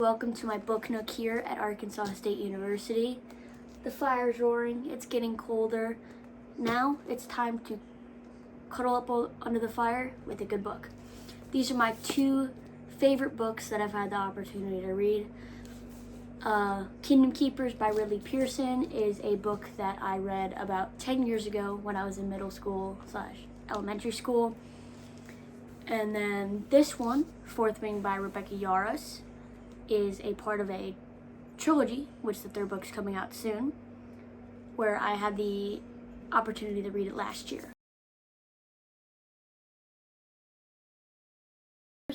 Welcome to my book nook here at Arkansas State University. The fire's roaring, it's getting colder. Now it's time to cuddle up under the fire with a good book. These are my two favorite books that I've had the opportunity to read. Kingdom Keepers by Ridley Pearson is a book that I read about 10 years ago when I was in middle school / elementary school. And then this one, Fourth Wing by Rebecca Yarros, is a part of a trilogy, which the third book's coming out soon, where I had the opportunity to read it last year.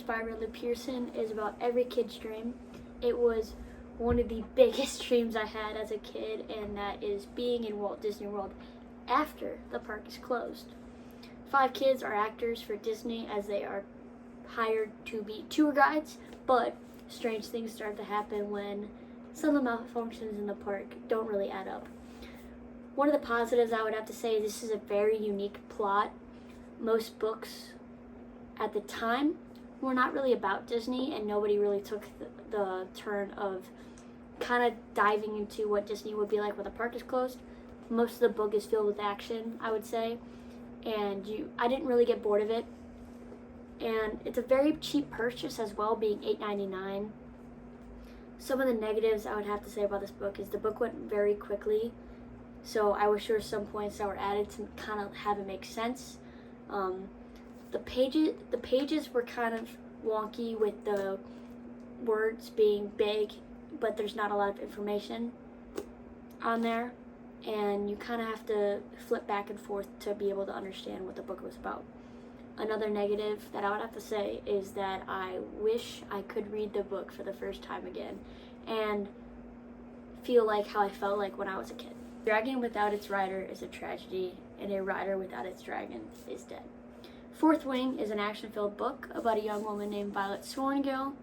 By Ridley Pearson is about every kid's dream. It was one of the biggest dreams I had as a kid, and that is being in Walt Disney World after the park is closed. 5 kids are actors for Disney as they are hired to be tour guides, but strange things start to happen when some of the malfunctions in the park don't really add up. One of the positives I would have to say, this is a very unique plot. Most books at the time were not really about Disney, and nobody really took the turn of kind of diving into what Disney would be like when the park is closed. Most of the book is filled with action, I would say, and I didn't really get bored of it. And it's a very cheap purchase as well, being $8.99. Some of the negatives I would have to say about this book is the book went very quickly, so I wish there were some points that were added to kind of have it make sense. The pages were kind of wonky with the words being big, but there's not a lot of information on there, and you kind of have to flip back and forth to be able to understand what the book was about. Another negative that I would have to say is that I wish I could read the book for the first time again and feel like how I felt like when I was a kid. Dragon without its rider is a tragedy, and a rider without its dragon is dead. Fourth Wing is an action-filled book about a young woman named Violet Sworngill.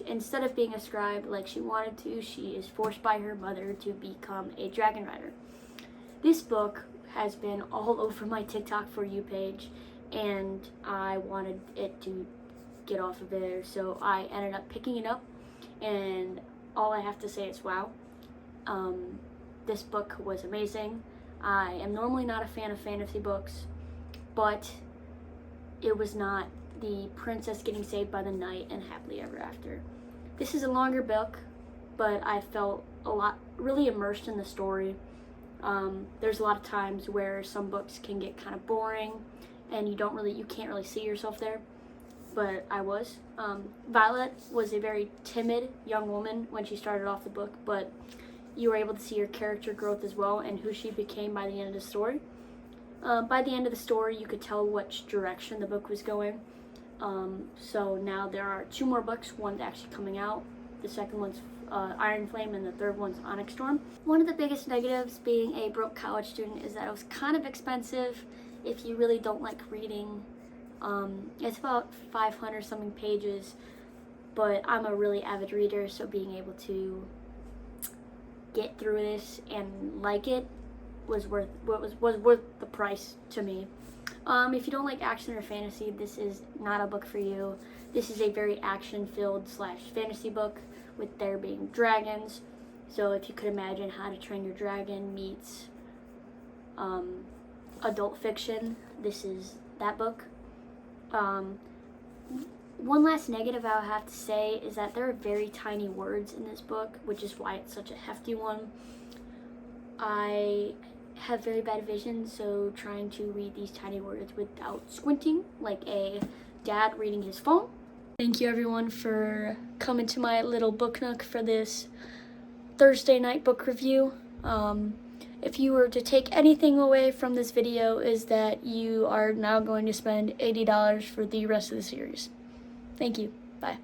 Instead of being a scribe like she wanted to, she is forced by her mother to become a dragon rider. This book has been all over my TikTok For You page, and I wanted it to get off of there, so I ended up picking it up, and all I have to say is wow. This book was amazing. I am normally not a fan of fantasy books, but it was not the princess getting saved by the knight and happily ever after. This is a longer book, but I felt really immersed in the story. There's a lot of times where some books can get kind of boring, and you can't really see yourself there, but I was. Violet was a very timid young woman when she started off the book, but you were able to see her character growth as well and who she became by the end of the story. By the end of the story, you could tell which direction the book was going. So now there are 2 more books. One's actually coming out. The second one's Iron Flame, and the third one's Onyx Storm. One of the biggest negatives being a broke college student is that it was kind of expensive if you really don't like reading. It's about 500 something pages, but I'm a really avid reader, so being able to get through this and like it was worth the price to me. If you don't like action or fantasy, this is not a book for you. This is a very action-filled / fantasy book with there being dragons. So if you could imagine How to Train Your Dragon meets adult fiction, this is that book. One last negative I'll have to say is that there are very tiny words in this book, which is why it's such a hefty one. I have very bad vision, so trying to read these tiny words without squinting, like a dad reading his phone. Thank you everyone for coming to my little book nook for this Thursday night book review. If you were to take anything away from this video, is that you are now going to spend $80 for the rest of the series. Thank you. Bye.